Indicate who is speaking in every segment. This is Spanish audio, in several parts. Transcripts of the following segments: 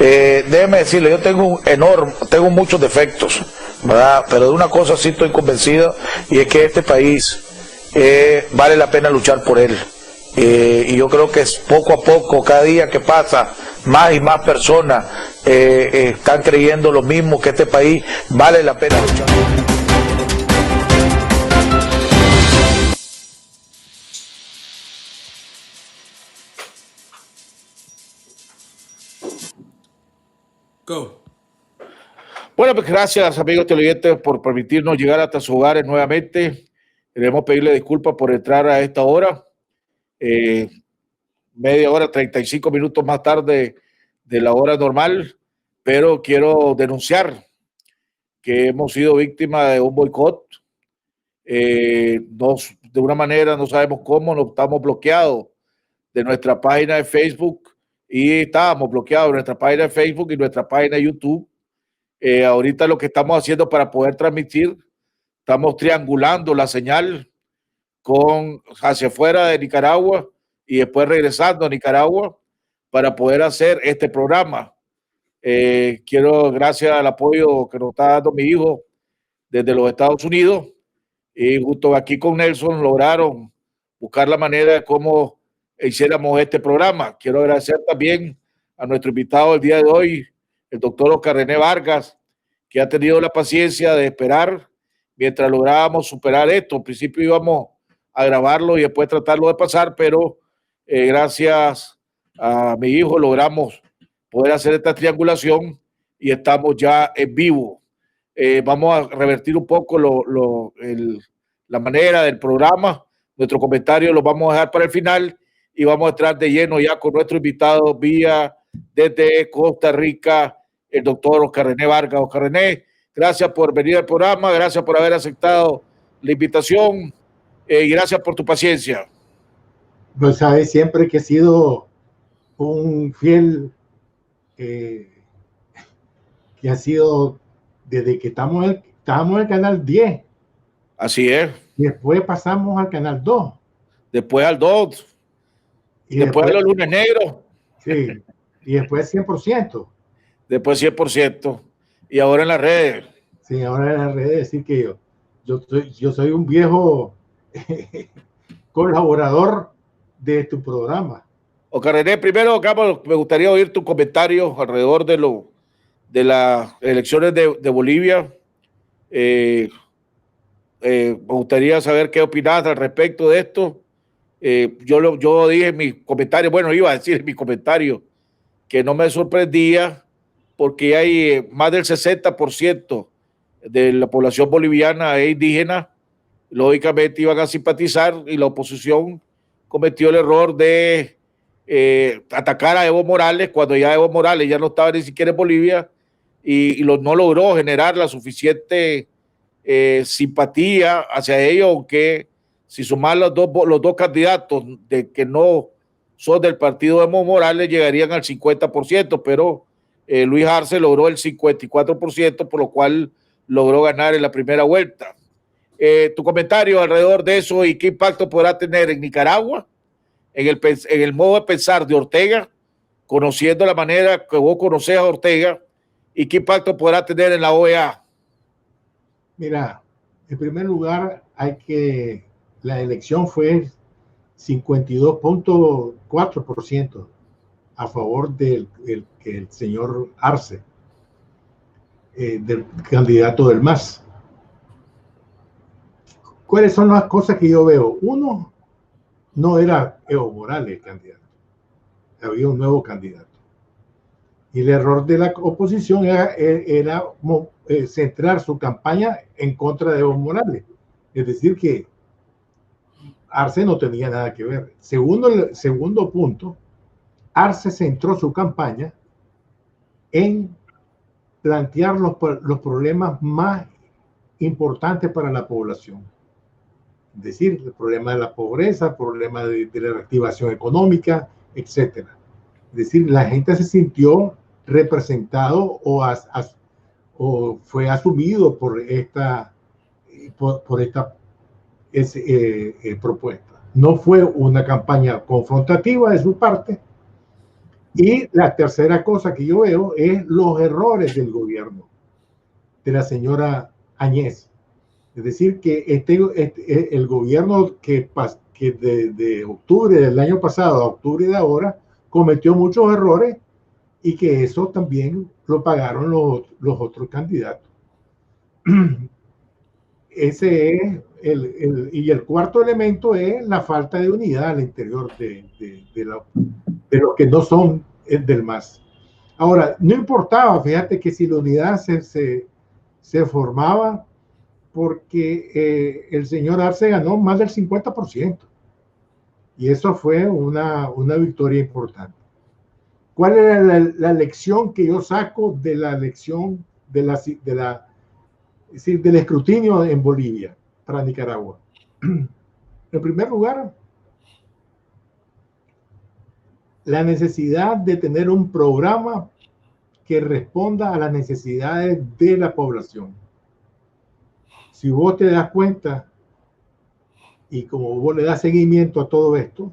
Speaker 1: Déjeme decirle, yo tengo muchos defectos, ¿verdad? Pero de una cosa sí estoy convencido, y es que este país vale la pena luchar por él. Y yo creo que es poco a poco, cada día que pasa, más y más personas están creyendo lo mismo, que este país vale la pena luchar.
Speaker 2: Go.
Speaker 1: Bueno, pues gracias, amigos televidentes, por permitirnos llegar hasta sus hogares nuevamente. Queremos pedirle disculpas por entrar a esta hora, media hora, 35 minutos más tarde de la hora normal, pero quiero denunciar que hemos sido víctimas de un boicot. De una manera, no sabemos cómo, nos estamos bloqueados de nuestra página de Facebook, y estábamos bloqueados de nuestra página de Facebook y nuestra página de YouTube. Ahorita lo que estamos haciendo para poder transmitir, estamos triangulando la señal hacia afuera de Nicaragua y después regresando a Nicaragua para poder hacer este programa. Quiero, gracias al apoyo que nos está dando mi hijo desde los Estados Unidos, y junto aquí con Nelson lograron buscar la manera de cómo hiciéramos este programa. Quiero agradecer también a nuestro invitado el día de hoy, el doctor Oscar René Vargas, que ha tenido la paciencia de esperar mientras lográbamos superar esto. Al principio íbamos a grabarlo y después tratarlo de pasar, pero gracias a mi hijo logramos poder hacer esta triangulación y estamos ya en vivo. Vamos a revertir un poco la manera del programa. Nuestro comentario lo vamos a dejar para el final y vamos a entrar de lleno ya con nuestro invitado desde Costa Rica, el doctor Oscar René Vargas. Oscar René, gracias por venir al programa, gracias por haber aceptado la invitación y gracias por tu paciencia.
Speaker 3: Pues sabes, siempre que he sido un fiel que ha sido desde que estábamos en el canal 10.
Speaker 1: Así es.
Speaker 3: Y después pasamos al canal 2.
Speaker 1: Después al 2. Y después a los lunes negros.
Speaker 3: Sí. Y después 100%.
Speaker 1: Después 100%. Y ahora en las redes.
Speaker 3: Sí, ahora en las redes. Decir que yo soy un viejo colaborador de tu programa.
Speaker 1: Oscar René, primero, Carlos, me gustaría oír tu comentario alrededor de las elecciones de Bolivia. Me gustaría saber qué opinas al respecto de esto. Yo dije en mi comentario, iba a decir en mi comentario que no me sorprendía porque hay más del 60% de la población boliviana es indígena. Lógicamente iban a simpatizar, y la oposición cometió el error de atacar a Evo Morales cuando ya Evo Morales ya no estaba ni siquiera en Bolivia y no logró generar la suficiente simpatía hacia ellos, aunque si sumar los dos candidatos que no son del partido de Evo Morales llegarían al 50%, pero Luis Arce logró el 54%, por lo cual logró ganar en la primera vuelta. Tu comentario alrededor de eso y qué impacto podrá tener en Nicaragua, en el modo de pensar de Ortega, conociendo la manera que vos conocés a Ortega, y qué impacto podrá tener en la OEA.
Speaker 3: Mira, en primer lugar, la elección fue 52.4% a favor del señor Arce, del candidato del MAS. ¿Cuáles son las cosas que yo veo? Uno, no era Evo Morales el candidato, había un nuevo candidato. Y el error de la oposición era centrar su campaña en contra de Evo Morales. Es decir, que Arce no tenía nada que ver. Segundo punto, Arce centró su campaña en plantear los problemas más importantes para la población. Es decir, el problema de la pobreza, el problema de la reactivación económica, etc. Es decir, la gente se sintió representado o fue asumido por esta propuesta. No fue una campaña confrontativa de su parte, Y la tercera cosa que yo veo es los errores del gobierno de la señora Añez. Es decir, que el gobierno que de octubre del año pasado a octubre de ahora cometió muchos errores y que eso también lo pagaron los otros candidatos. Ese es y el cuarto elemento es la falta de unidad al interior de los que no son del MAS. Ahora, no importaba, fíjate que si la unidad se formaba porque el señor Arce ganó más del 50%. Y eso fue una victoria importante. ¿Cuál era la lección que yo saco de la elección es decir, del escrutinio en Bolivia para Nicaragua? En primer lugar, la necesidad de tener un programa que responda a las necesidades de la población. Si vos te das cuenta, y como vos le das seguimiento a todo esto,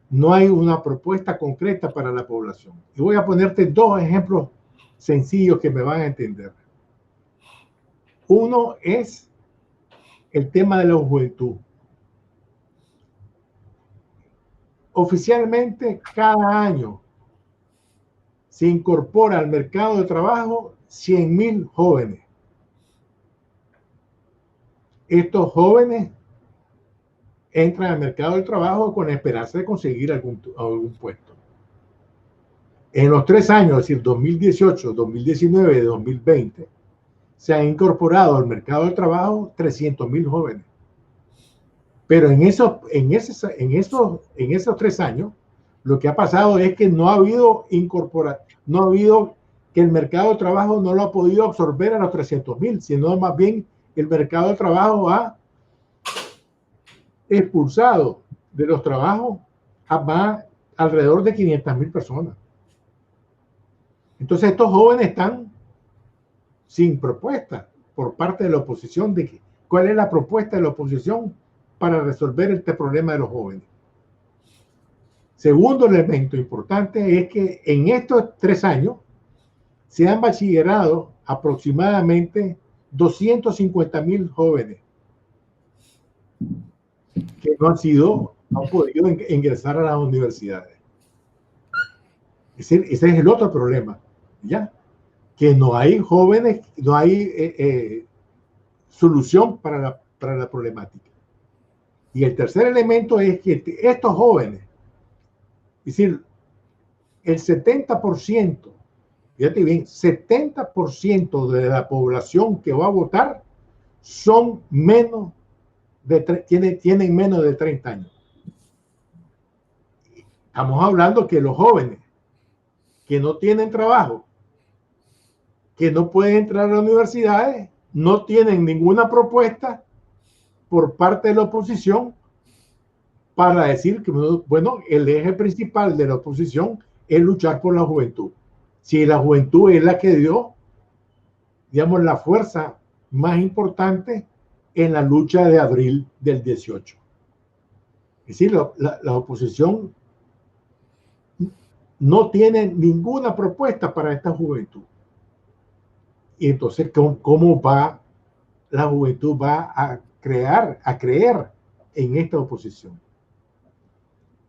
Speaker 3: no hay una propuesta concreta para la población. Y voy a ponerte dos ejemplos sencillos que me van a entender. Uno es el tema de la juventud. Oficialmente, cada año se incorpora al mercado de trabajo 100,000 jóvenes. Estos jóvenes entran al mercado del trabajo con la esperanza de conseguir algún puesto. En los 3 años, es decir, 2018, 2019 y 2020, se han incorporado al mercado del trabajo 300,000 jóvenes. Pero en esos 3 años, lo que ha pasado es que no ha habido que el mercado de trabajo no lo ha podido absorber a los 300,000, sino más bien el mercado de trabajo ha expulsado de los trabajos a más alrededor de 500,000 personas. Entonces estos jóvenes están sin propuesta por parte de la oposición de cuál es la propuesta de la oposición para resolver este problema de los jóvenes. Segundo elemento importante es que en estos 3 años se han bachillerado aproximadamente 250,000 jóvenes que no han podido ingresar a las universidades. Ese es el otro problema, ¿ya? Que no hay jóvenes, no hay solución para la problemática. Y el tercer elemento es que estos jóvenes, es decir, el 70%, fíjate bien, 70% de la población que va a votar son tienen menos de 30 años. Estamos hablando que los jóvenes que no tienen trabajo, que no pueden entrar a las universidades, no tienen ninguna propuesta por parte de la oposición para decir que, bueno, el eje principal de la oposición es luchar por la juventud. Si la juventud es la que dio, digamos, la fuerza más importante en la lucha de abril del 18. Es decir, la oposición no tiene ninguna propuesta para esta juventud. Y entonces, ¿cómo va la juventud a creer en esta oposición?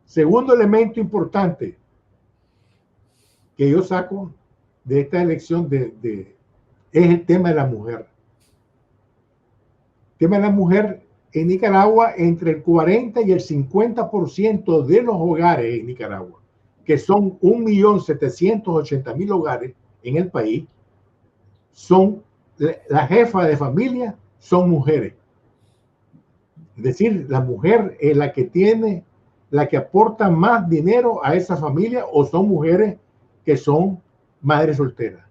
Speaker 3: Segundo elemento importante que yo saco de esta elección es el tema de la mujer. El tema de la mujer en Nicaragua, entre el 40 y el 50% de los hogares en Nicaragua, que son 1.780.000 hogares en el país, la jefa de familia son mujeres. Es decir, la mujer es la que aporta más dinero a esa familia, o son mujeres que son madres solteras.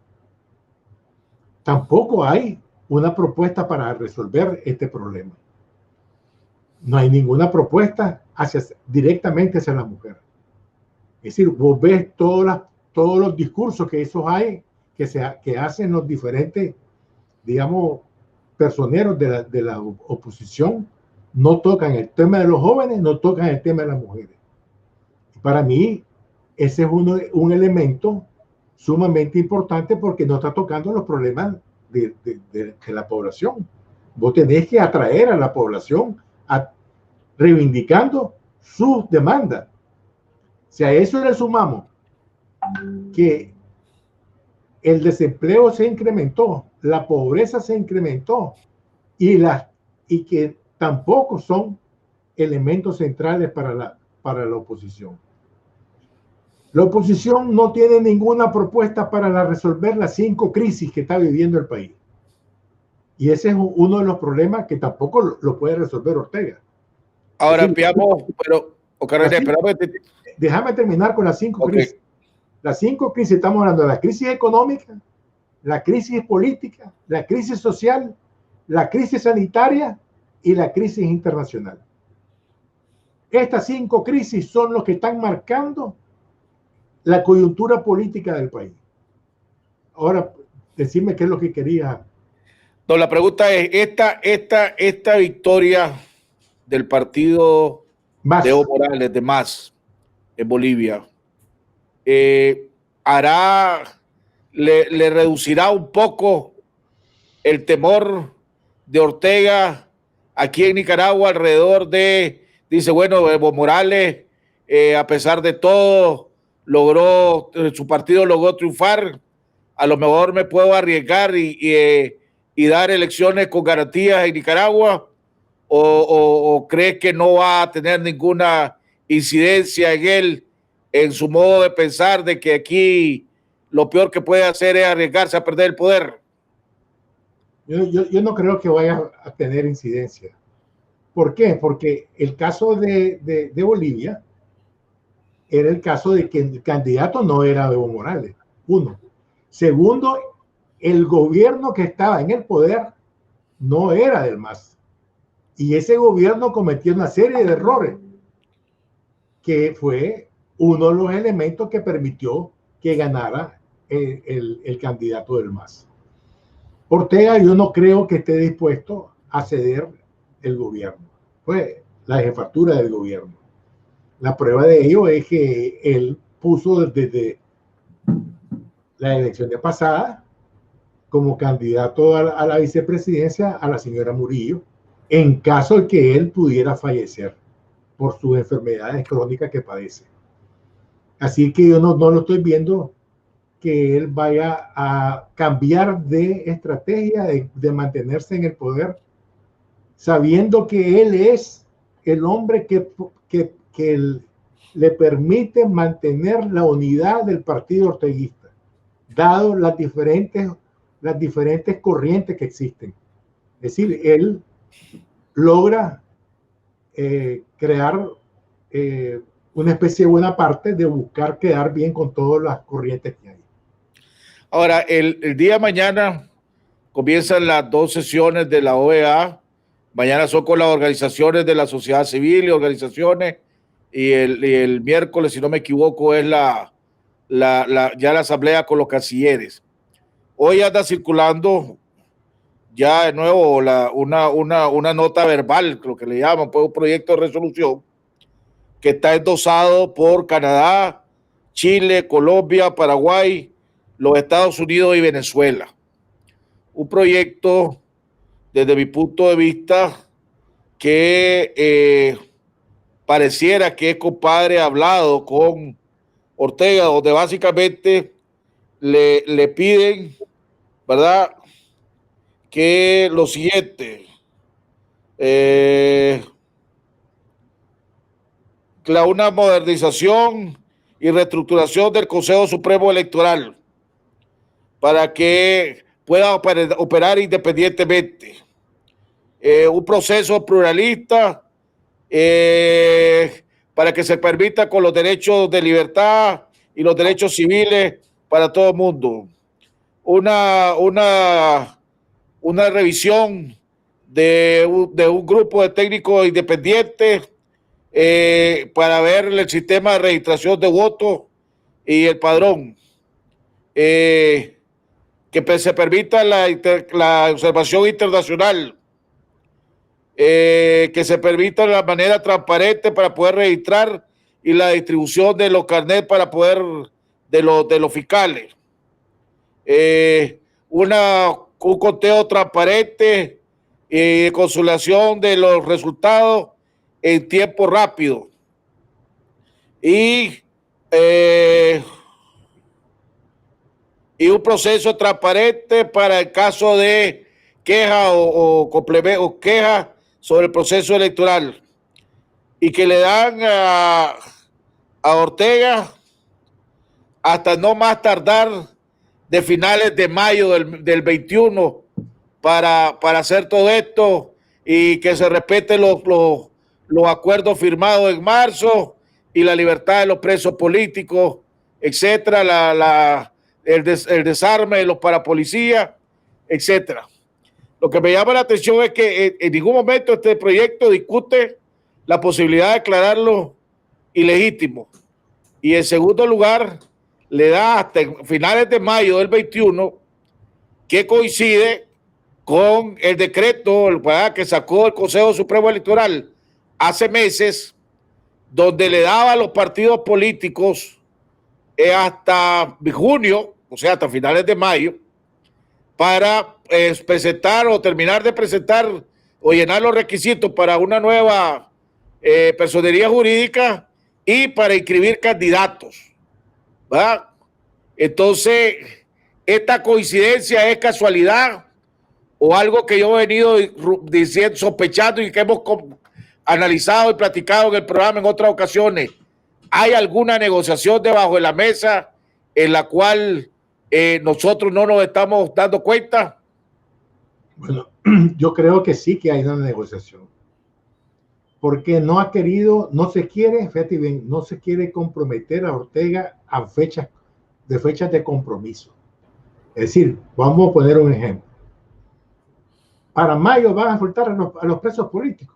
Speaker 3: Tampoco hay una propuesta para resolver este problema. No hay ninguna propuesta directamente hacia la mujer. Es decir, vos ves todos los discursos que que hacen los diferentes, digamos, personeros de la oposición, no tocan el tema de los jóvenes, no tocan el tema de las mujeres. Para mí, ese es un elemento sumamente importante porque no está tocando los problemas de la población. Vos tenés que atraer a la población reivindicando sus demandas. Si a eso le sumamos que el desempleo se incrementó, la pobreza se incrementó y que tampoco son elementos centrales para la oposición. La oposición no tiene ninguna propuesta para resolver las 5 crisis que está viviendo el país. Y ese es uno de los problemas que tampoco lo puede resolver Ortega.
Speaker 1: Ahora, veamos, pero,
Speaker 3: déjame terminar con las 5 crisis. Las 5 crisis, estamos hablando de la crisis económica, la crisis política, la crisis social, la crisis sanitaria y la crisis internacional. Estas 5 crisis son los que están marcando la coyuntura política del país. Ahora, decime qué es lo que quería.
Speaker 1: No, la pregunta es, esta victoria del partido de Evo Morales, de MAS, en Bolivia, le reducirá un poco el temor de Ortega aquí en Nicaragua alrededor de, dice, bueno, Evo Morales, a pesar de todo, su partido logró triunfar, a lo mejor me puedo arriesgar y dar elecciones con garantías en Nicaragua, o crees que no va a tener ninguna incidencia en él, en su modo de pensar de que aquí lo peor que puede hacer es arriesgarse a perder el poder?
Speaker 3: Yo no creo que vaya a tener incidencia. ¿Por qué? Porque el caso de Bolivia era el caso de que el candidato no era Evo Morales, uno. Segundo, el gobierno que estaba en el poder no era del MAS. Y ese gobierno cometió una serie de errores que fue uno de los elementos que permitió que ganara el candidato del MAS. Ortega, yo no creo que esté dispuesto a ceder el gobierno, fue la jefatura del gobierno. La prueba de ello es que él puso desde la elección pasada como candidato a la vicepresidencia a la señora Murillo, en caso de que él pudiera fallecer por sus enfermedades crónicas que padece. Así que yo no lo estoy viendo que él vaya a cambiar de estrategia, de mantenerse en el poder, sabiendo que él es el hombre que le permite mantener la unidad del partido orteguista, dado las diferentes corrientes que existen. Es decir, él logra crear una especie de buena parte de buscar quedar bien con todas las corrientes que hay.
Speaker 1: Ahora, el día de mañana comienzan las 2 sesiones de la OEA. Mañana son con las organizaciones de la sociedad civil y organizaciones, y el miércoles, si no me equivoco, es ya la asamblea con los cancilleres. Hoy anda circulando ya de nuevo una nota verbal, lo que le llaman, pues, un proyecto de resolución que está endosado por Canadá, Chile, Colombia, Paraguay, los Estados Unidos y Venezuela. Un proyecto, desde mi punto de vista, que pareciera que es compadre hablado con Ortega, donde básicamente le piden, ¿verdad?, que lo siguiente, una modernización y reestructuración del Consejo Supremo Electoral para que pueda operar independientemente, un proceso pluralista para que se permita con los derechos de libertad y los derechos civiles para todo el mundo, una revisión de un grupo de técnicos independientes para ver el sistema de registración de votos y el padrón, que se permita la observación internacional, que se permita la manera transparente para poder registrar y la distribución de los carnets para poder de los fiscales. Un conteo transparente y consolidación de los resultados en tiempo rápido. Y un proceso transparente para el caso de queja o queja sobre el proceso electoral. Y que le dan a Ortega hasta no más tardar de finales de mayo del 21 para hacer todo esto y que se respeten los acuerdos firmados en marzo y la libertad de los presos políticos, etcétera, el desarme de los parapolicías, etcétera. Lo que me llama la atención es que en ningún momento este proyecto discute la posibilidad de declararlo ilegítimo. Y en segundo lugar, le da hasta finales de mayo del 21, que coincide con el decreto que sacó el Consejo Supremo Electoral hace meses, donde le daba a los partidos políticos hasta junio, o sea, hasta finales de mayo, para presentar o terminar de presentar o llenar los requisitos para una nueva personería jurídica y para inscribir candidatos, ¿verdad? Entonces, esta coincidencia es casualidad o algo que yo he venido diciendo, sospechando y que hemos analizado y platicado en el programa en otras ocasiones. ¿Hay alguna negociación debajo de la mesa en la cual nosotros no nos estamos dando cuenta?
Speaker 3: Bueno, yo creo que sí que hay una negociación. Porque no ha querido, no se quiere, fíjate bien, no se quiere comprometer a Ortega a fechas de compromiso. Es decir, vamos a poner un ejemplo. Para mayo van a soltar a los presos políticos.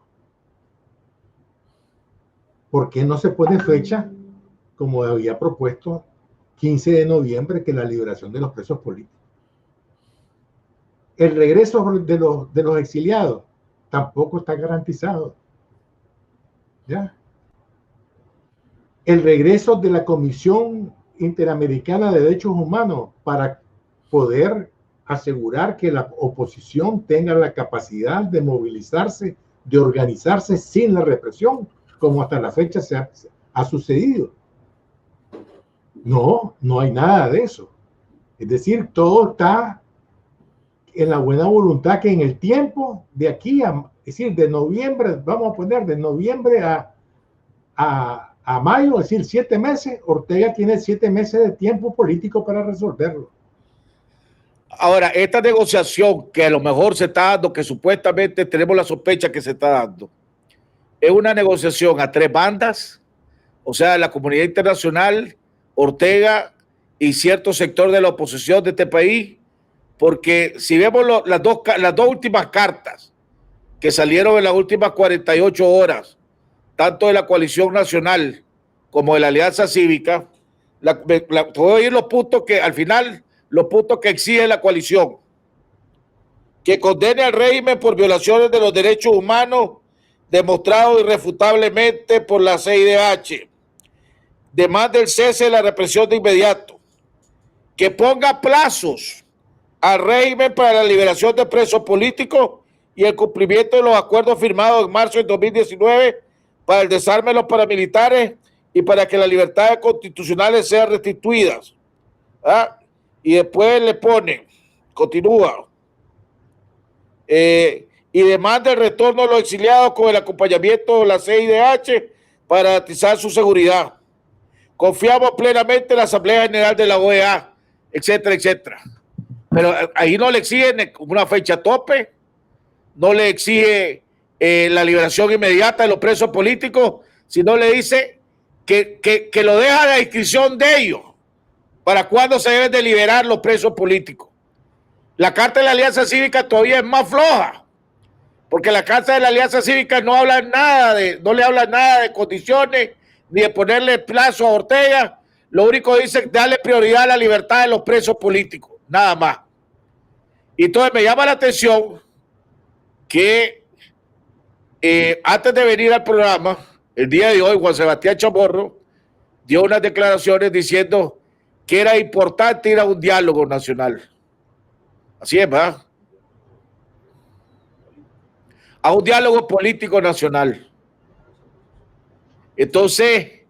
Speaker 3: ¿Por qué no se pone fecha, como había propuesto, 15 de noviembre, que la liberación de los presos políticos? El regreso de los exiliados tampoco está garantizado. ¿Ya? El regreso de la Comisión Interamericana de Derechos Humanos para poder asegurar que la oposición tenga la capacidad de movilizarse, de organizarse sin la represión, como hasta la fecha ha sucedido. No hay nada de eso. Es decir, todo está en la buena voluntad que en el tiempo de aquí es decir, de noviembre, vamos a poner de noviembre a mayo, es decir, 7 meses, Ortega tiene 7 meses de tiempo político para resolverlo.
Speaker 1: Ahora, esta negociación que a lo mejor se está dando, que supuestamente tenemos la sospecha que se está dando, es una negociación a 3 bandas, o sea, la comunidad internacional, Ortega y cierto sector de la oposición de este país, porque si vemos las dos últimas cartas que salieron en las últimas 48 horas, tanto de la coalición nacional como de la alianza cívica, te voy a oír los puntos que al final, los puntos que exige la coalición: que condene al régimen por violaciones de los derechos humanos demostrados irrefutablemente por la CIDH, demanda el cese de la represión de inmediato, que ponga plazos al régimen para la liberación de presos políticos y el cumplimiento de los acuerdos firmados en marzo de 2019 para el desarme de los paramilitares y para que las libertades constitucionales sean restituidas. ¿Ah? Y después le pone, continúa, y demanda el retorno de los exiliados con el acompañamiento de la CIDH para garantizar su seguridad. Confiamos plenamente en la Asamblea General de la OEA, etcétera, etcétera. Pero ahí no le exigen una fecha tope, no le exige la liberación inmediata de los presos políticos, sino le dice que lo deja a la discreción de ellos para cuándo se deben de liberar los presos políticos. La Carta de la Alianza Cívica todavía es más floja, porque la Carta de la Alianza Cívica no le habla nada de condiciones ni de ponerle plazo a Ortega. Lo único que dice es darle prioridad a la libertad de los presos políticos, nada más. Y entonces me llama la atención que antes de venir al programa El día de hoy, Juan Sebastián Chamorro dio unas declaraciones diciendo que era importante ir a un diálogo nacional. Así es, ¿verdad? A un diálogo político nacional. Entonces,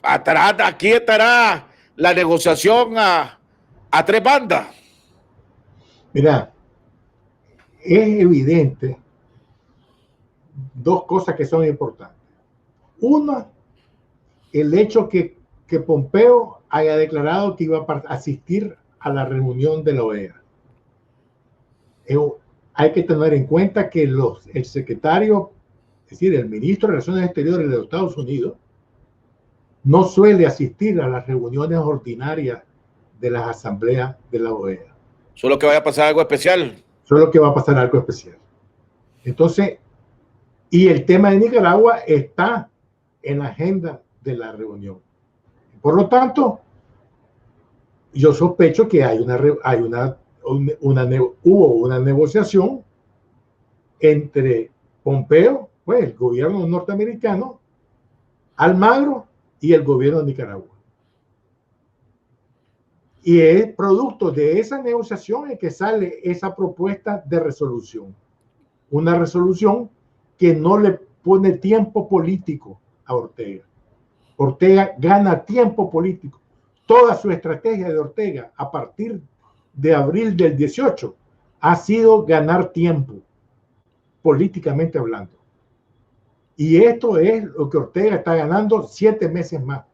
Speaker 1: aquí estará la negociación a tres bandas.
Speaker 3: Mira, es evidente dos cosas que son importantes. Una, el hecho que Pompeo haya declarado que iba a asistir a la reunión de la OEA. Hay que tener en cuenta que el secretario, es decir, el ministro de Relaciones Exteriores de los Estados Unidos, no suele asistir a las reuniones ordinarias de las asambleas de la OEA.
Speaker 1: Solo que vaya a pasar algo especial.
Speaker 3: Solo que va a pasar algo especial. Entonces, y el tema de Nicaragua está en la agenda de la reunión. Por lo tanto, yo sospecho que hubo una negociación entre Pompeo, pues el gobierno norteamericano, Almagro y el gobierno de Nicaragua. Y es producto de esa negociación que sale esa propuesta de resolución. Una resolución que no le pone tiempo político a Ortega. Ortega gana tiempo político. Toda su estrategia de Ortega a partir de abril del 18 ha sido ganar tiempo, políticamente hablando. Y esto es lo que Ortega está ganando 7 meses más.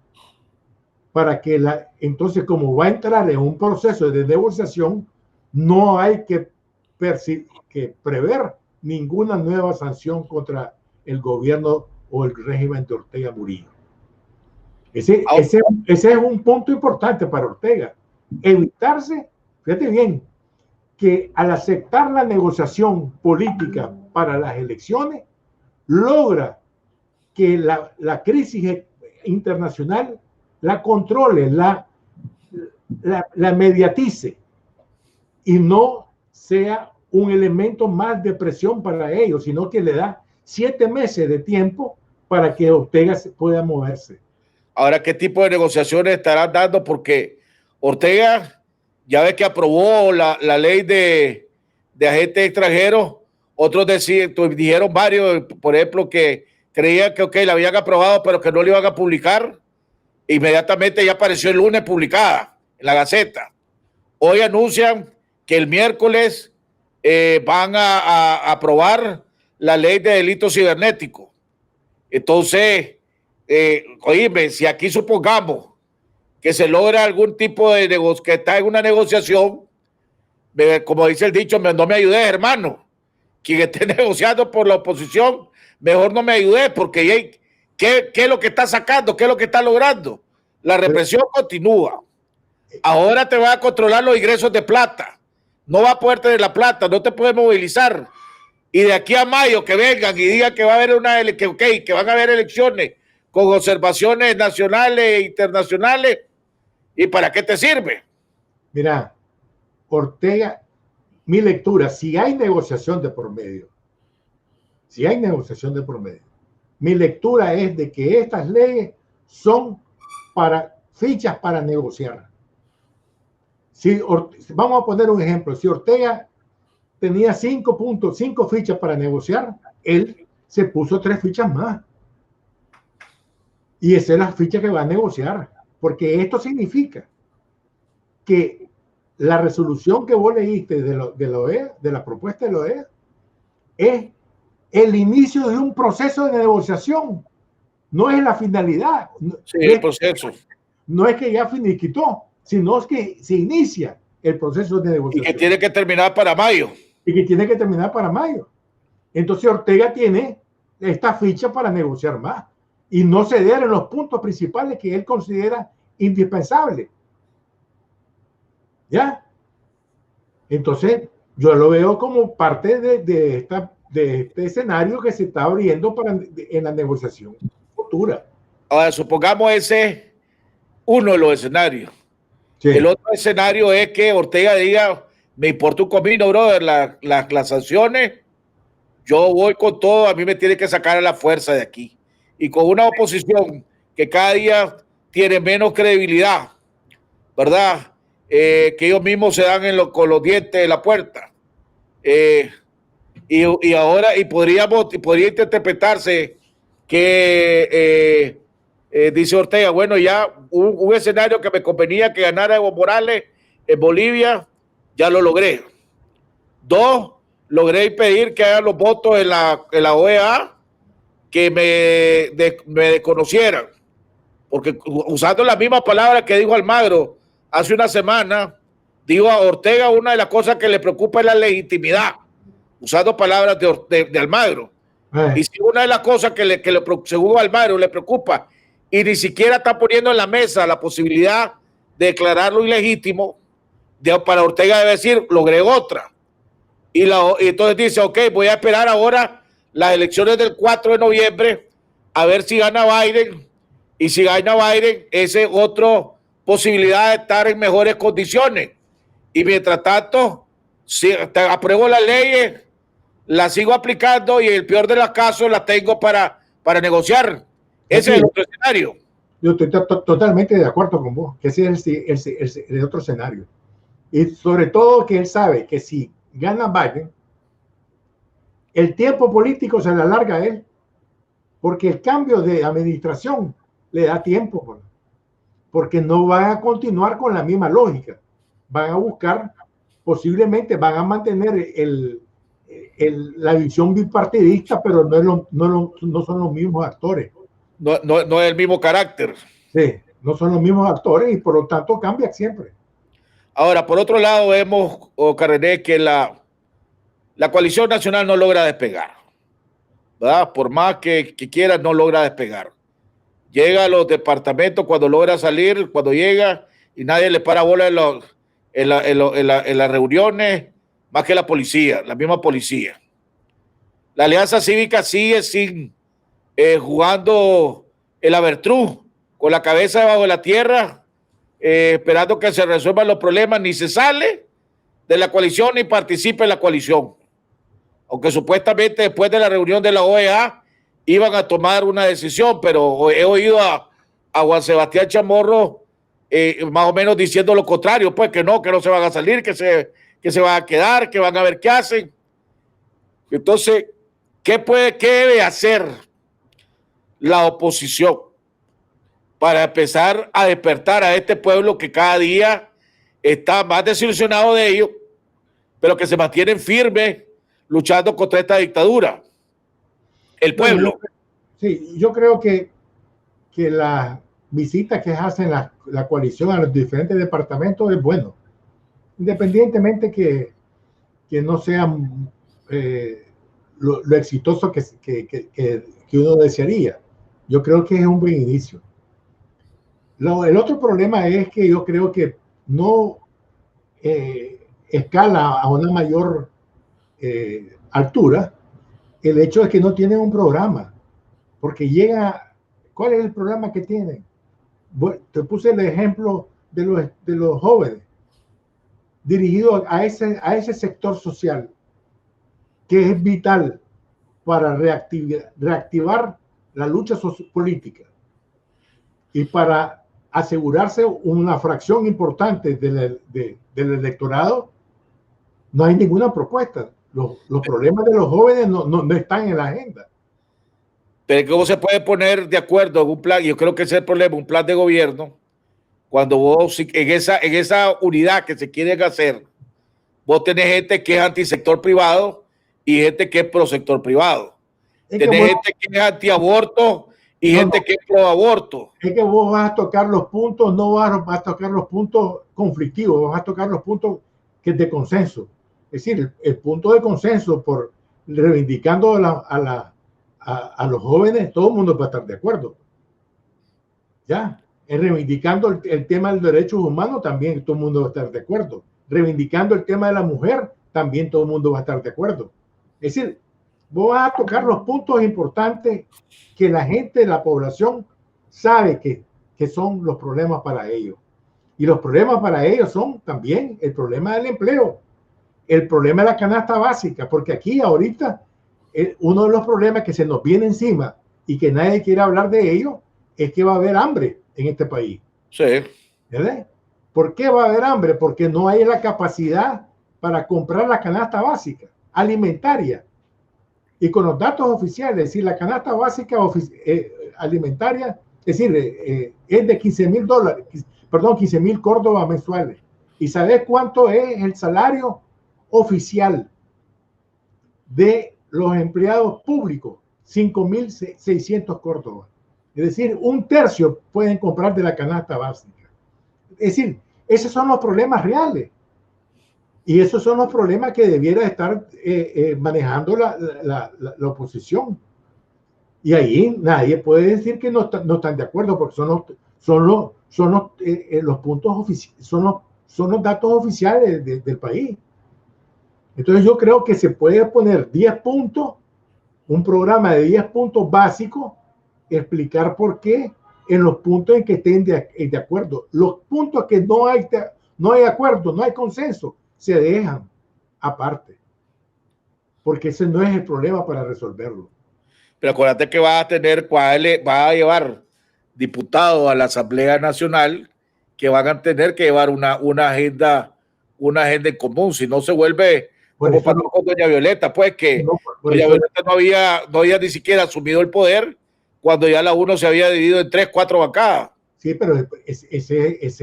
Speaker 3: Para que entonces, como va a entrar en un proceso de negociación, no hay que prever ninguna nueva sanción contra el gobierno o el régimen de Ortega Murillo. Ese es un punto importante para Ortega. Evitarse, fíjate bien, que al aceptar la negociación política para las elecciones, logra que la crisis internacional la controle, la mediatice y no sea un elemento más de presión para ellos, sino que le da 7 meses de tiempo para que Ortega pueda moverse.
Speaker 1: Ahora, ¿qué tipo de negociaciones estarán dando? Porque Ortega ya ves que aprobó la ley de agentes extranjeros. Otros dijeron varios, por ejemplo, que creían que la habían aprobado, pero que no la iban a publicar. Inmediatamente ya apareció el lunes publicada en la Gaceta. Hoy anuncian que el miércoles van a aprobar la ley de delitos cibernéticos. Entonces, oíme, si aquí supongamos que se logra algún tipo de negocio, que está en una negociación, como dice el dicho, no me ayudes, hermano. Quien esté negociando por la oposición, mejor no me ayudes, porque ¿qué es lo que está sacando? ¿Qué es lo que está logrando? La represión continúa. Ahora te va a controlar los ingresos de plata. No va a poder tener la plata, no te puedes movilizar. Y de aquí a mayo que vengan y digan que va a haber que van a haber elecciones con observaciones nacionales e internacionales, ¿y para qué te sirve?
Speaker 3: Mira, Ortega, mi lectura, si hay negociación de por medio, mi lectura es de que estas leyes son para fichas para negociar. Vamos a poner un ejemplo, si Ortega tenía 5 fichas para negociar, él se puso 3 fichas más. Y esa es la ficha que va a negociar, porque esto significa que la resolución que vos leíste de la OEA, de la propuesta de la OEA, es el inicio de un proceso de negociación, no es la finalidad.
Speaker 1: Sí, el proceso.
Speaker 3: No es que ya finiquitó, sino es que se inicia el proceso de negociación.
Speaker 1: Y que tiene que terminar para mayo.
Speaker 3: Entonces Ortega tiene esta ficha para negociar más y no ceder en los puntos principales que él considera indispensables. ¿Ya? Entonces, yo lo veo como parte de este escenario que se está abriendo en la negociación futura.
Speaker 1: Ahora, supongamos ese uno de los escenarios. Sí. El otro escenario es que Ortega diga, me importa un comino, brother, las sanciones Yo voy con todo, a mí me tiene que sacar a la fuerza de aquí. Y con una oposición que cada día tiene menos credibilidad, ¿verdad? Que ellos mismos se dan con los dientes de la puerta. Y ahora, podría interpretarse que dice Ortega, bueno, ya un escenario que me convenía que ganara Evo Morales en Bolivia, ya lo logré. 2, logré impedir que hagan los votos en la OEA que me desconocieran. Porque usando las mismas palabras que dijo Almagro hace una semana, dijo a Ortega una de las cosas que le preocupa es la legitimidad, usando palabras de Almagro. Y si una de las cosas que según Almagro le preocupa, y ni siquiera está poniendo en la mesa la posibilidad de declararlo ilegítimo, para Ortega debe decir, logré otra. Y entonces dice, ok, voy a esperar ahora las elecciones del 4 de noviembre a ver si gana Biden. Y si gana Biden, esa es otra posibilidad de estar en mejores condiciones. Y mientras tanto, si apruebo las leyes, las sigo aplicando y el peor de los casos las tengo para negociar. Ese es el otro escenario.
Speaker 3: Yo estoy totalmente de acuerdo con vos, que ese es el otro escenario. Y sobre todo que él sabe que si gana Biden, el tiempo político se le alarga a él, porque el cambio de administración le da tiempo, porque no van a continuar con la misma lógica. Van a buscar, posiblemente van a mantener la visión bipartidista, pero no son los mismos actores.
Speaker 1: No es el mismo carácter.
Speaker 3: Sí, no son los mismos actores y por lo tanto cambia siempre.
Speaker 1: Ahora, por otro lado, vemos, Carrené, que la coalición nacional no logra despegar, ¿verdad? Por más que quiera, no logra despegar. Llega a los departamentos cuando logra salir, cuando llega, y nadie le para bola en las reuniones, más que la policía, la misma policía. La Alianza Cívica sigue jugando el avestruz, con la cabeza debajo de la tierra, esperando que se resuelvan los problemas, ni se sale de la coalición ni participa en la coalición. Aunque supuestamente después de la reunión de la OEA iban a tomar una decisión, pero he oído a Juan Sebastián Chamorro más o menos diciendo lo contrario, pues que no se van a salir, que se van a quedar, que van a ver qué hacen. Entonces, ¿qué debe hacer la oposición para empezar a despertar a este pueblo que cada día está más desilusionado de ellos, pero que se mantienen firmes luchando contra esta dictadura? El pueblo.
Speaker 3: Sí, yo creo que la visita que hacen la coalición a los diferentes departamentos es bueno, independientemente que no sean lo exitoso que uno desearía. Yo creo que es un buen inicio. El otro problema es que yo creo que no escala a una mayor altura el hecho de que no tienen un programa, porque ¿cuál es el programa que tienen? Bueno, te puse el ejemplo de los jóvenes, dirigido a ese sector social que es vital para reactivar la lucha política y para asegurarse una fracción importante del electorado. No hay ninguna propuesta. Los problemas de los jóvenes no están en la agenda.
Speaker 1: Pero ¿cómo se puede poner de acuerdo en un plan? Yo creo que ese es el problema, un plan de gobierno, cuando vos en esa unidad que se quieren hacer, vos tenés gente que es antisector privado y gente que es pro sector privado. Tenés gente que es antiaborto y gente que es pro aborto.
Speaker 3: Es que vos vas a tocar los puntos, no vas a tocar los puntos conflictivos, vas a tocar los puntos que es de consenso. Es decir, el punto de consenso por reivindicando a los jóvenes, todo el mundo va a estar de acuerdo. Ya, reivindicando el tema de los derechos humanos, también todo el mundo va a estar de acuerdo. Reivindicando el tema de la mujer, también todo el mundo va a estar de acuerdo. Es decir, vos vas a tocar los puntos importantes que la gente, la población, sabe que son los problemas para ellos. Y los problemas para ellos son también el problema del empleo, el problema de la canasta básica, porque aquí ahorita uno de los problemas que se nos viene encima y que nadie quiere hablar de ello es que va a haber hambre en este país.
Speaker 1: Sí.
Speaker 3: ¿Verdad? ¿Por qué va a haber hambre? Porque no hay la capacidad para comprar la canasta básica alimentaria. Y con los datos oficiales, es decir, la canasta básica alimentaria, es decir, es de $15,000, perdón, 15,000 córdobas mensuales. ¿Y sabes cuánto es el salario oficial de los empleados públicos? 5,600 córdobas. Es decir, un tercio pueden comprar de la canasta básica. Es decir, esos son los problemas reales. Y esos son los problemas que debiera estar manejando la oposición. Y ahí nadie puede decir que no están de acuerdo, porque son los puntos son los datos oficiales del país. Entonces yo creo que se puede poner 10 puntos, un programa de 10 puntos básicos, explicar por qué en los puntos en que estén de acuerdo. Los puntos que no hay acuerdo, no hay consenso, se dejan aparte. Porque ese no es el problema para resolverlo.
Speaker 1: Pero acuérdate que va a llevar diputados a la Asamblea Nacional que van a tener que llevar una agenda en común, si no se vuelve como pasó con doña Violeta, pues que doña Violeta no había ni siquiera asumido el poder cuando ya la uno se había dividido en 3, 4 bancadas.
Speaker 3: Sí, pero ese es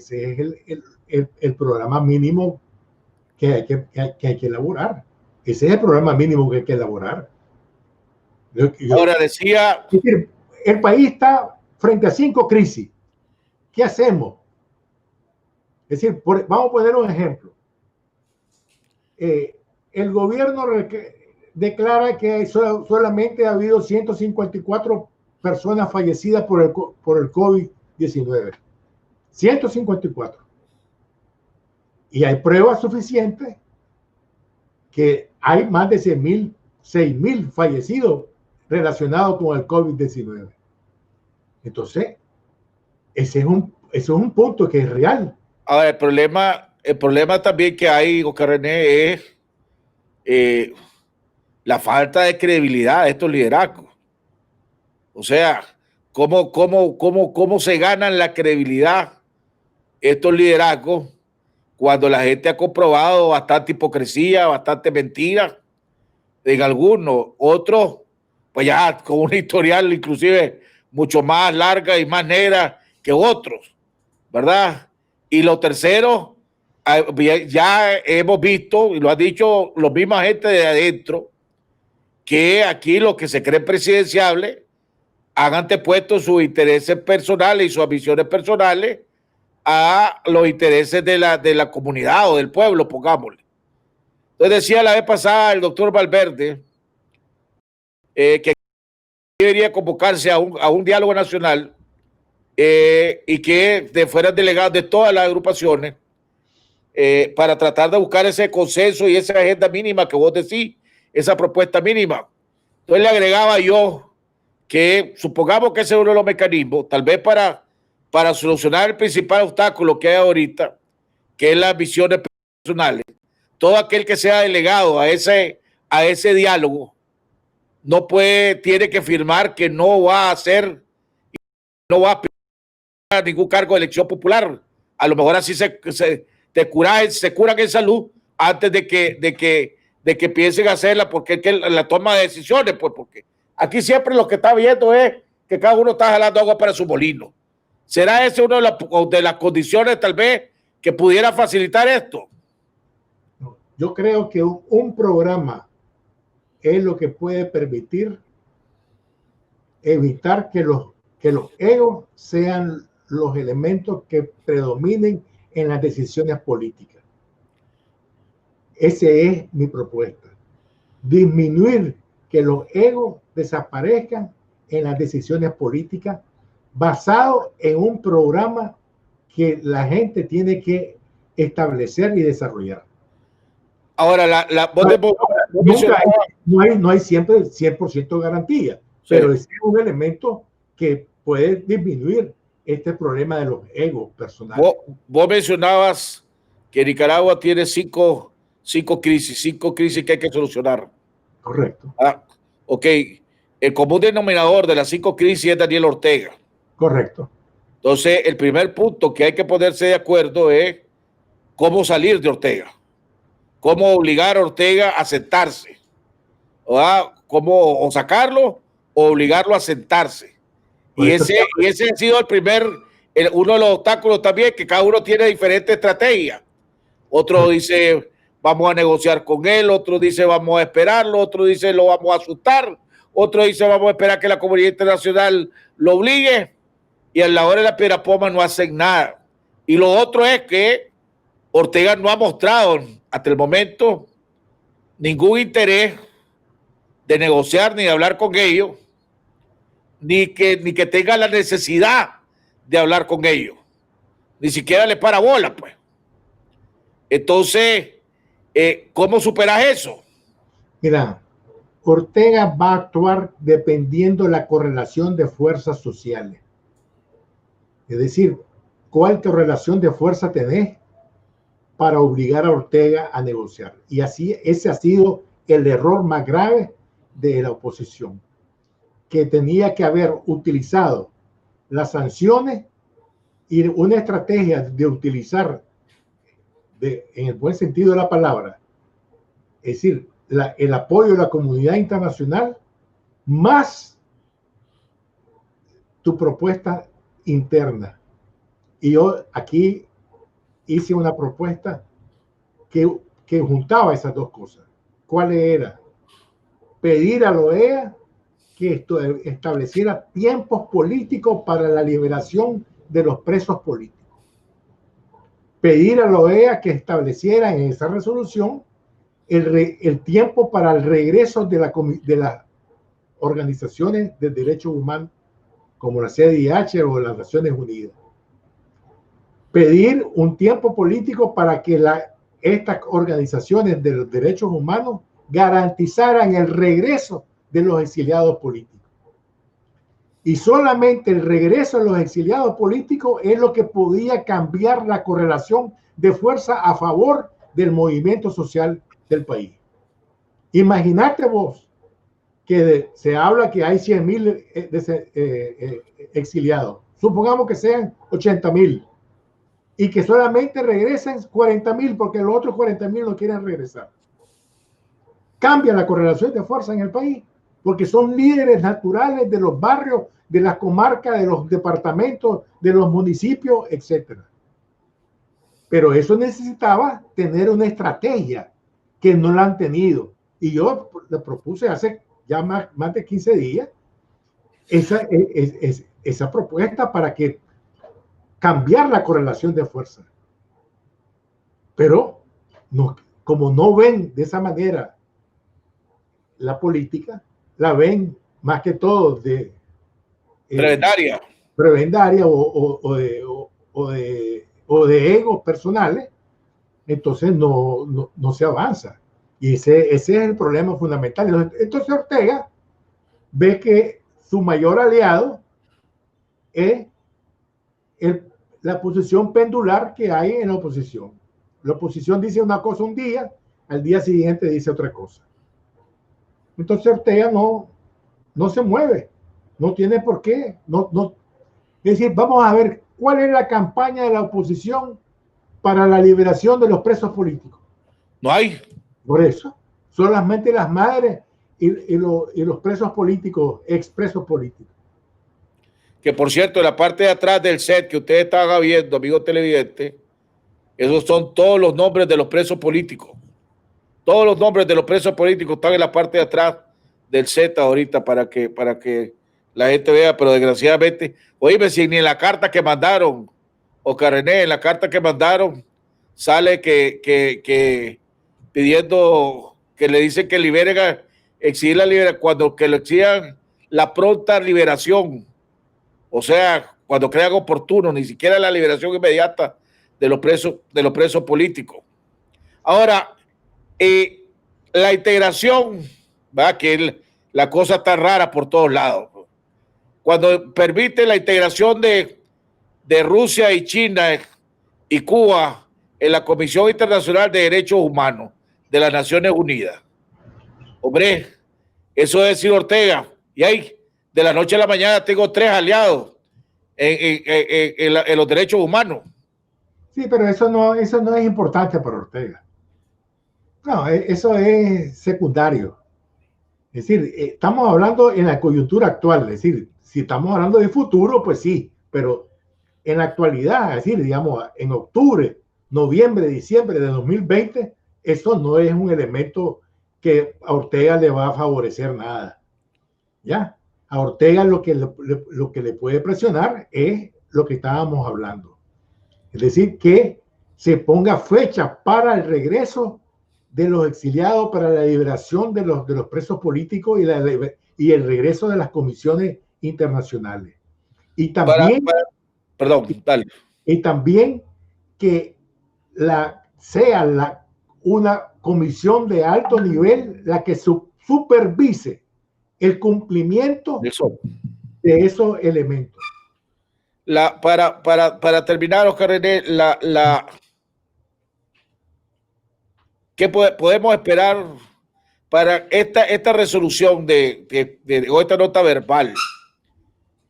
Speaker 3: el programa mínimo que hay que elaborar. Ese es el programa mínimo que hay que elaborar.
Speaker 1: Ahora decía...
Speaker 3: Es decir, el país está frente a 5 crisis. ¿Qué hacemos? Es decir, vamos a poner un ejemplo. El gobierno declara que solamente ha habido 154 personas fallecidas por el COVID-19. 154. Y hay pruebas suficientes que hay más de 6,000 fallecidos relacionados con el COVID-19. Entonces, ese es un punto que es real.
Speaker 1: Ahora, el problema también que hay, Oscar René, es la falta de credibilidad de estos liderazgos. O sea, ¿cómo se ganan la credibilidad estos liderazgos cuando la gente ha comprobado bastante hipocresía, bastante mentira en algunos? Otros, pues ya con un historial inclusive mucho más larga y más negra que otros, ¿verdad? Y lo tercero, ya hemos visto, y lo ha dicho los misma gente de adentro, que aquí los que se creen presidenciables han antepuesto sus intereses personales y sus ambiciones personales a los intereses de la comunidad o del pueblo, pongámosle. Entonces decía la vez pasada el doctor Valverde que debería convocarse a un diálogo nacional y que fueran delegados de todas las agrupaciones para tratar de buscar ese consenso y esa agenda mínima que vos decís, esa propuesta mínima. Entonces le agregaba yo que supongamos que ese es uno de los mecanismos, tal vez para solucionar el principal obstáculo que hay ahorita, que es las visiones personales. Todo aquel que sea delegado a ese diálogo tiene que firmar que no va a pedir ningún cargo de elección popular. A lo mejor así se curan en salud antes de que piensen hacerla, porque es que la toma de decisiones, pues porque aquí siempre lo que está viendo es que cada uno está jalando agua para su molino. ¿Será ese una de las condiciones tal vez que pudiera facilitar esto?
Speaker 3: Yo creo que un programa es lo que puede permitir evitar que los egos sean los elementos que predominen en las decisiones políticas. Esa es mi propuesta. Disminuir que los egos desaparezcan en las decisiones políticas basado en un programa que la gente tiene que establecer y desarrollar.
Speaker 1: Ahora,
Speaker 3: no hay siempre 100% garantía, sí, pero es un elemento que puede disminuir este problema de los egos personales.
Speaker 1: Vos mencionabas que Nicaragua tiene cinco crisis que hay que solucionar.
Speaker 3: Correcto.
Speaker 1: Ok, el común denominador de las 5 crisis es Daniel Ortega.
Speaker 3: Correcto.
Speaker 1: Entonces, el primer punto que hay que ponerse de acuerdo es cómo salir de Ortega, cómo obligar a Ortega a sentarse, cómo o sacarlo o obligarlo a sentarse. Y ese ha sido uno de los obstáculos también, que cada uno tiene diferentes estrategias. Otro dice, vamos a negociar con él, otro dice, vamos a esperarlo, otro dice, lo vamos a asustar, otro dice, vamos a esperar que la comunidad internacional lo obligue, y a la hora de la piedra poma no hacen nada. Y lo otro es que Ortega no ha mostrado hasta el momento ningún interés de negociar ni de hablar con ellos, ni que tenga la necesidad de hablar con ellos. Ni siquiera le para bola, pues. Entonces, ¿cómo superas eso?
Speaker 3: Mira, Ortega va a actuar dependiendo de la correlación de fuerzas sociales. Es decir, ¿cuál correlación de fuerza tenés para obligar a Ortega a negociar? Y así, ese ha sido el error más grave de la oposición, que tenía que haber utilizado las sanciones y una estrategia de utilizar, en el buen sentido de la palabra, es decir, el apoyo de la comunidad internacional más tu propuesta interna. Y yo aquí hice una propuesta que juntaba esas dos cosas. ¿Cuál era? Pedir a la OEA que estableciera tiempos políticos para la liberación de los presos políticos. Pedir a la OEA que estableciera en esa resolución el tiempo para el regreso de las organizaciones de derechos humanos como la CIDH o las Naciones Unidas. Pedir un tiempo político para que estas organizaciones de los derechos humanos garantizaran el regreso de los exiliados políticos. Y solamente el regreso de los exiliados políticos es lo que podía cambiar la correlación de fuerza a favor del movimiento social del país. Imagínate vos que se habla que hay 100,000 exiliados. Supongamos que sean 80,000 y que solamente regresen 40,000 porque los otros 40,000 no quieren regresar. Cambia la correlación de fuerza en el país porque son líderes naturales de los barrios, de las comarcas, de los departamentos, de los municipios, etc. Pero eso necesitaba tener una estrategia que no la han tenido. Y yo le propuse hace ya más de 15 días esa propuesta para que cambiar la correlación de fuerza. Pero no, como no ven de esa manera la política, la ven más que todo de prebendaria o de egos personales, entonces no se avanza. Y ese es el problema fundamental. Entonces Ortega ve que su mayor aliado es la posición pendular que hay en la oposición. La oposición dice una cosa un día, al día siguiente dice otra cosa. Entonces Ortega no se mueve, no tiene por qué. Es decir, vamos a ver cuál es la campaña de la oposición para la liberación de los presos políticos.
Speaker 1: No hay.
Speaker 3: Por eso, solamente las madres y los presos políticos, expresos políticos.
Speaker 1: Que por cierto, en la parte de atrás del set que ustedes estaban viendo, amigos televidentes, esos son todos los nombres de los presos políticos. Todos los nombres de los presos políticos están en la parte de atrás del set ahorita para que la gente vea, pero desgraciadamente, oíme, si ni en la carta que mandaron, Oscar René, en la carta que mandaron, sale que pidiendo, que le dicen que liberen, exigir la liberación, cuando que le exijan la pronta liberación. O sea, cuando crean oportuno, ni siquiera la liberación inmediata de los presos políticos. Ahora, la integración, ¿verdad? Que la cosa está rara por todos lados. Cuando permite la integración de Rusia y China y Cuba en la Comisión Internacional de Derechos Humanos de las Naciones Unidas. Hombre, Eso es decir Ortega. Y ahí, de la noche a la mañana, tengo 3 aliados en los derechos humanos.
Speaker 3: Sí, pero eso no es importante para Ortega. No, eso es secundario. Es decir, estamos hablando en la coyuntura actual. Es decir, si estamos hablando de futuro, pues sí, pero en la actualidad, es decir, digamos, en octubre, noviembre, diciembre de 2020, eso no es un elemento que a Ortega le va a favorecer nada. ¿Ya? A Ortega lo que le puede presionar es lo que estábamos hablando. Es decir, que se ponga fecha para el regreso de los exiliados, para la liberación de los presos políticos y el regreso de las comisiones internacionales. Y también,
Speaker 1: perdón, dale.
Speaker 3: Y también que sea una comisión de alto nivel la que supervise el cumplimiento de esos elementos.
Speaker 1: Para terminar, Oscar René, ¿qué podemos esperar para esta resolución o esta nota verbal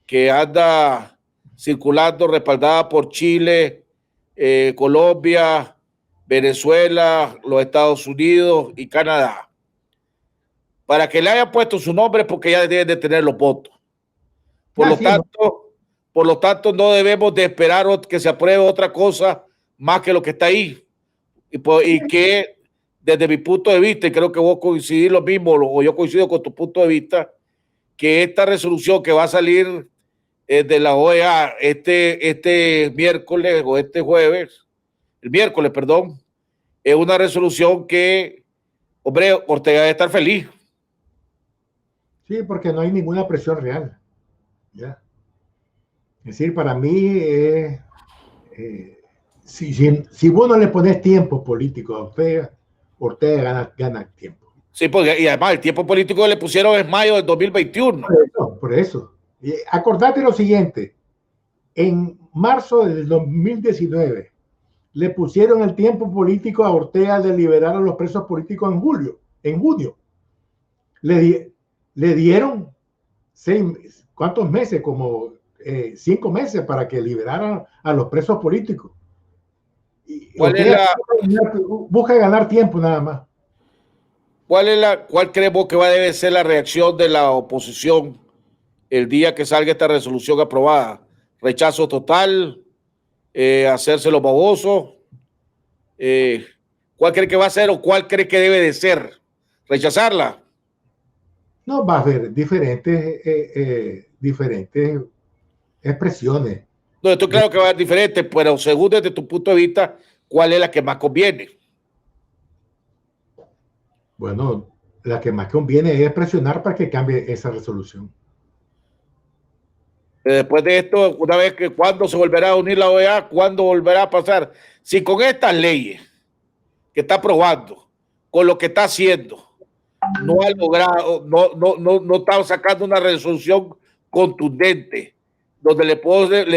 Speaker 1: que anda circulando, respaldada por Chile, Colombia, Venezuela, los Estados Unidos y Canadá? Para que le hayan puesto su nombre, porque ya deben de tener los votos. Por lo tanto, no debemos de esperar que se apruebe otra cosa más que lo que está ahí. Y que, desde mi punto de vista, y creo que vos coincidís lo mismo, o yo coincido con tu punto de vista, que esta resolución que va a salir de la OEA este miércoles o este jueves, el miércoles, perdón, es una resolución que, hombre, Ortega debe estar feliz.
Speaker 3: Sí, porque no hay ninguna presión real. ¿Ya? Es decir, para mí, si vos no le pones tiempo político a Ortega gana tiempo.
Speaker 1: Sí, porque, y además el tiempo político que le pusieron es mayo del 2021.
Speaker 3: Por eso. Acordate lo siguiente. En marzo del 2019 le pusieron el tiempo político a Ortega de liberar a los presos políticos en junio. Le dieron ¿cuántos meses? Como 5 meses para que liberaran a los presos políticos. Busca ganar tiempo nada más.
Speaker 1: ¿Cuál creemos que debe ser la reacción de la oposición el día que salga esta resolución aprobada? ¿Rechazo total? ¿Hacerse los babosos? ¿Cuál cree que va a ser o cuál cree que debe de ser? ¿Rechazarla?
Speaker 3: No, va a haber diferentes expresiones.
Speaker 1: No, estoy claro que va a haber diferentes, pero según desde tu punto de vista, ¿cuál es la que más conviene?
Speaker 3: Bueno, la que más conviene es presionar para que cambie esa resolución.
Speaker 1: Después de esto, una vez que cuándo se volverá a unir la OEA, cuándo volverá a pasar. Si con estas leyes que está aprobando, con lo que está haciendo, no ha logrado, no está sacando una resolución contundente, donde le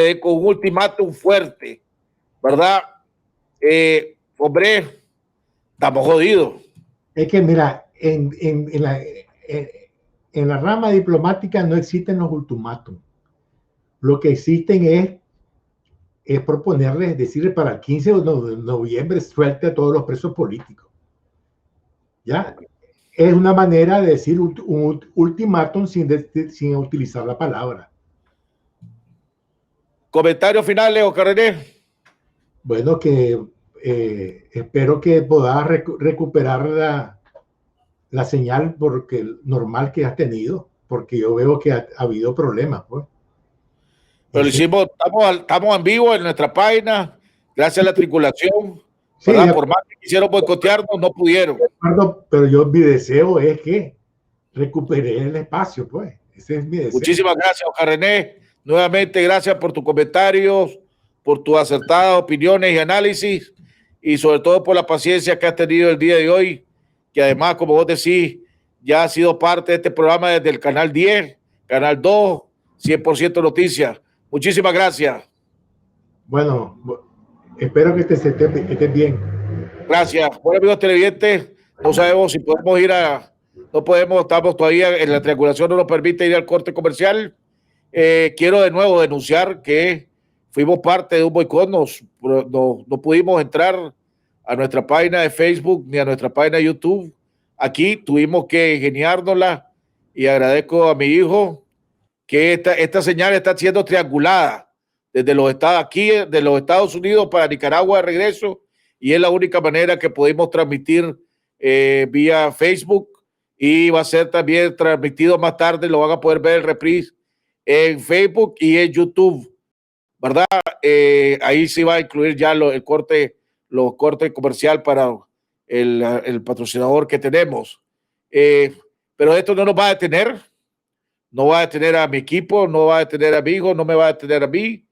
Speaker 1: dé con un ultimátum fuerte, ¿verdad? Hombre, estamos jodidos.
Speaker 3: Es que mira, en la rama diplomática no existen los ultimátums. Lo que existen es proponerles, decirle para el 15 de noviembre suelte a todos los presos políticos. ¿Ya? Es una manera de decir un ultimátum sin utilizar la palabra.
Speaker 1: ¿Comentarios finales, Oscar René?
Speaker 3: Bueno, que espero que puedas recuperar la señal normal que has tenido, porque yo veo que ha habido problemas, pues.
Speaker 1: Pero lo hicimos, estamos en vivo en nuestra página, gracias a la tripulación.
Speaker 3: Sí,
Speaker 1: por más que quisieron boicotearnos, no pudieron.
Speaker 3: Pero mi deseo es que recupere el espacio, pues. Ese es mi deseo.
Speaker 1: Muchísimas gracias, Oscar René. Nuevamente, gracias por tus comentarios, por tus acertadas opiniones y análisis, y sobre todo por la paciencia que has tenido el día de hoy, que además, como vos decís, ya ha sido parte de este programa desde el Canal 10, Canal 2, 100% Noticias. Muchísimas gracias.
Speaker 3: Bueno, espero que estés bien.
Speaker 1: Gracias. Bueno, amigos televidentes, no sabemos si podemos ir a No podemos, estamos todavía en la triangulación, no nos permite ir al corte comercial. Quiero de nuevo denunciar que fuimos parte de un boicot, no pudimos entrar a nuestra página de Facebook ni a nuestra página de YouTube. Aquí tuvimos que ingeniárnosla y agradezco a mi hijo que esta señal está siendo triangulada desde los estados, aquí de los Estados Unidos para Nicaragua de regreso, y es la única manera que pudimos transmitir vía Facebook, y va a ser también transmitido más tarde, lo van a poder ver el reprise en Facebook y en YouTube, ¿verdad? Ahí sí va a incluir ya el corte comercial para el patrocinador que tenemos. Pero esto no nos va a detener, no va a detener a mi equipo, no va a detener a mi hijo, no me va a detener a mí.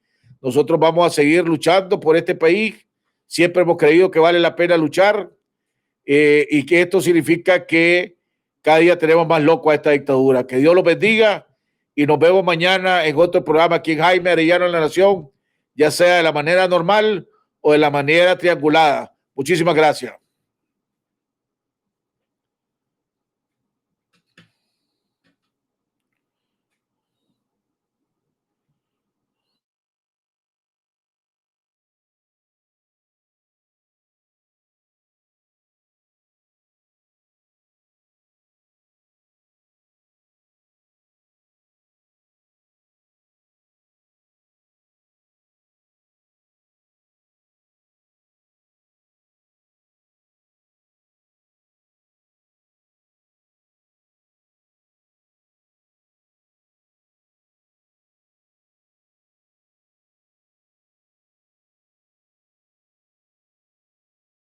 Speaker 1: Nosotros vamos a seguir luchando por este país. Siempre hemos creído que vale la pena luchar, y que esto significa que cada día tenemos más loco a esta dictadura. Que Dios los bendiga y nos vemos mañana en otro programa aquí en Jaime Arellano en La Nación, ya sea de la manera normal o de la manera triangulada. Muchísimas gracias.